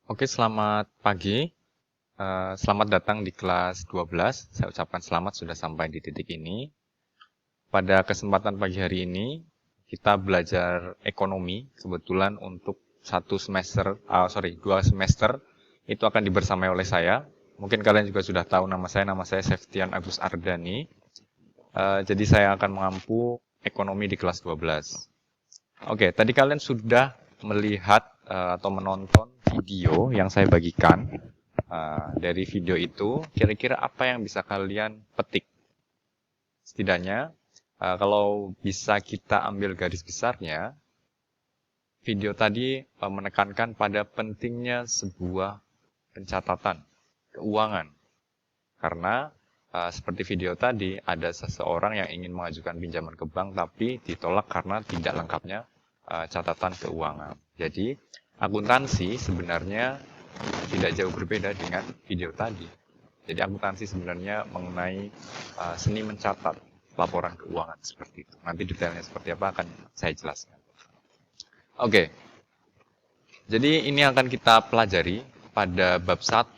Oke, selamat pagi. Selamat datang di kelas 12. Saya ucapkan selamat sudah sampai di titik ini. Pada kesempatan pagi hari ini, kita belajar ekonomi. Kebetulan untuk dua semester itu akan dibersamai oleh saya. Mungkin kalian juga sudah tahu nama saya Septian Agus Ardani. Jadi saya akan mengampu ekonomi di kelas 12. Oke, tadi kalian sudah melihat atau menonton video yang saya bagikan. Dari video itu, kira-kira apa yang bisa kalian petik? Setidaknya, kalau bisa kita ambil garis besarnya, video tadi menekankan pada pentingnya sebuah pencatatan keuangan. Karena seperti video tadi, ada seseorang yang ingin mengajukan pinjaman ke bank tapi ditolak karena tidak lengkapnya catatan keuangan. Jadi, akuntansi sebenarnya tidak jauh berbeda dengan video tadi. Jadi akuntansi sebenarnya mengenai seni mencatat laporan keuangan seperti itu. Nanti detailnya seperti apa akan saya jelaskan. Oke, jadi ini akan kita pelajari pada bab 1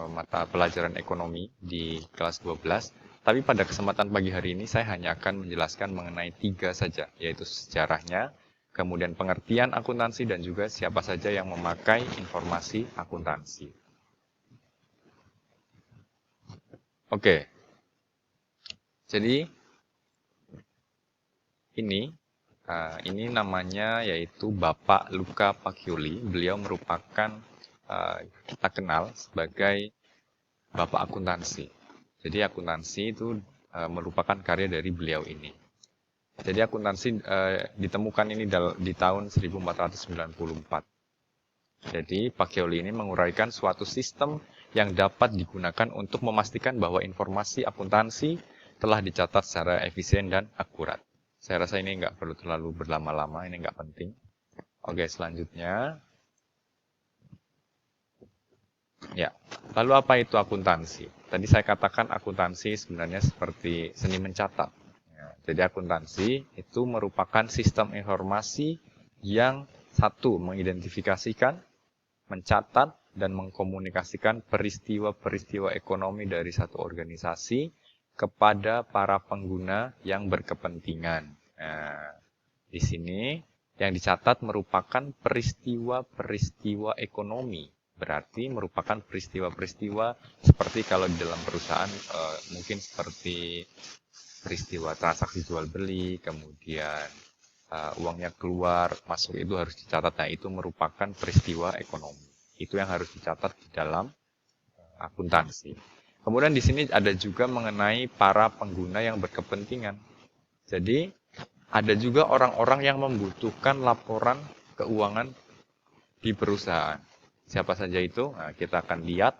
mata pelajaran ekonomi di kelas 12. Tapi pada kesempatan pagi hari ini saya hanya akan menjelaskan mengenai 3 saja, yaitu sejarahnya, kemudian pengertian akuntansi, dan juga siapa saja yang memakai informasi akuntansi. Oke, jadi ini namanya yaitu Bapak Luca Pacioli. Beliau merupakan kita kenal sebagai Bapak Akuntansi. Jadi akuntansi itu merupakan karya dari beliau ini. Jadi akuntansi ditemukan ini di tahun 1494. Jadi Pacioli ini menguraikan suatu sistem yang dapat digunakan untuk memastikan bahwa informasi akuntansi telah dicatat secara efisien dan akurat. Saya rasa ini nggak perlu terlalu berlama-lama, ini nggak penting. Oke, selanjutnya. Ya, lalu apa itu akuntansi? Tadi saya katakan akuntansi sebenarnya seperti seni mencatat. Ya, jadi akuntansi itu merupakan sistem informasi yang satu, mengidentifikasikan, mencatat, dan mengkomunikasikan peristiwa-peristiwa ekonomi dari satu organisasi kepada para pengguna yang berkepentingan. Nah, di sini yang dicatat merupakan peristiwa-peristiwa ekonomi. Berarti merupakan peristiwa-peristiwa seperti kalau di dalam perusahaan mungkin seperti peristiwa transaksi jual beli, kemudian uangnya keluar, masuk itu harus dicatat. Nah, itu merupakan peristiwa ekonomi. Itu yang harus dicatat di dalam akuntansi. Kemudian di sini ada juga mengenai para pengguna yang berkepentingan. Jadi, ada juga orang-orang yang membutuhkan laporan keuangan di perusahaan. Siapa saja itu? Nah, kita akan lihat.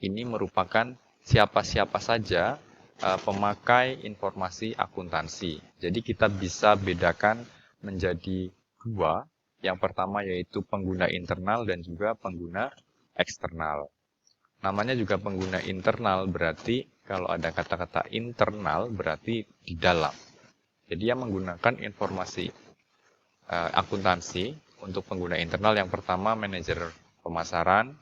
Ini merupakan siapa-siapa saja pemakai informasi akuntansi. Jadi kita bisa bedakan menjadi dua. Yang pertama yaitu pengguna internal dan juga pengguna eksternal. Namanya juga pengguna internal, berarti kalau ada kata-kata internal berarti di dalam. Jadi yang menggunakan informasi akuntansi untuk pengguna internal yang pertama manajer pemasaran,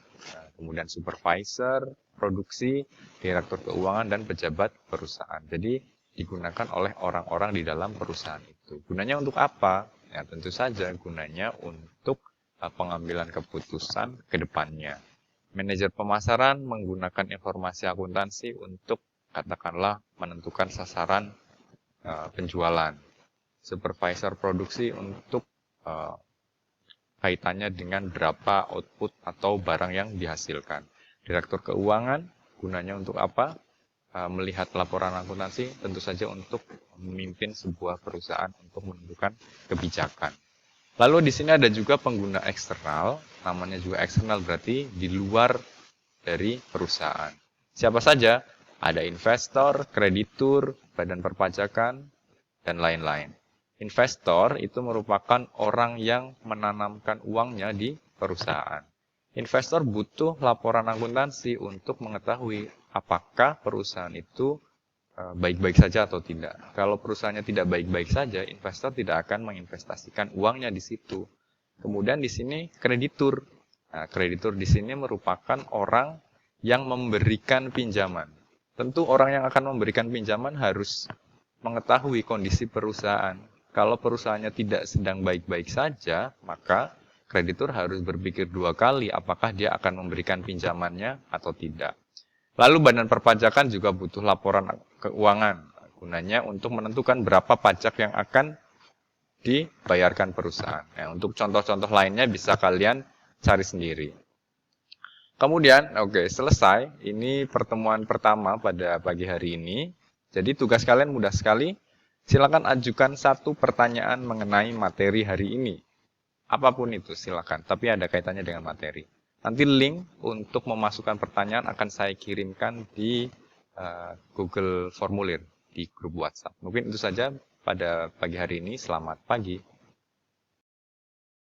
kemudian supervisor, produksi, direktur keuangan, dan pejabat perusahaan. Jadi digunakan oleh orang-orang di dalam perusahaan itu. Gunanya untuk apa? Ya tentu saja gunanya untuk pengambilan keputusan ke depannya. Manajer pemasaran menggunakan informasi akuntansi untuk katakanlah menentukan sasaran penjualan. Supervisor produksi untuk kaitannya dengan berapa output atau barang yang dihasilkan. Direktur keuangan gunanya untuk apa? Melihat laporan akuntansi tentu saja untuk memimpin sebuah perusahaan untuk menentukan kebijakan. Lalu di sini ada juga pengguna eksternal, namanya juga eksternal berarti di luar dari perusahaan. Siapa saja? Ada investor, kreditur, badan perpajakan, dan lain-lain. Investor itu merupakan orang yang menanamkan uangnya di perusahaan. Investor butuh laporan akuntansi untuk mengetahui apakah perusahaan itu baik-baik saja atau tidak. Kalau perusahaannya tidak baik-baik saja, investor tidak akan menginvestasikan uangnya di situ. Kemudian di sini kreditur. Nah, kreditur di sini merupakan orang yang memberikan pinjaman. Tentu orang yang akan memberikan pinjaman harus mengetahui kondisi perusahaan. Kalau perusahaannya tidak sedang baik-baik saja, maka kreditur harus berpikir 2 kali apakah dia akan memberikan pinjamannya atau tidak. Lalu Badan Perpajakan juga butuh laporan keuangan, gunanya untuk menentukan berapa pajak yang akan dibayarkan perusahaan. Nah, untuk contoh-contoh lainnya bisa kalian cari sendiri. Kemudian, selesai. Ini pertemuan pertama pada pagi hari ini. Jadi tugas kalian mudah sekali. Silakan ajukan 1 pertanyaan mengenai materi hari ini. Apapun itu silakan, tapi ada kaitannya dengan materi. Nanti link untuk memasukkan pertanyaan akan saya kirimkan di Google Formulir di grup WhatsApp. Mungkin itu saja pada pagi hari ini. Selamat pagi.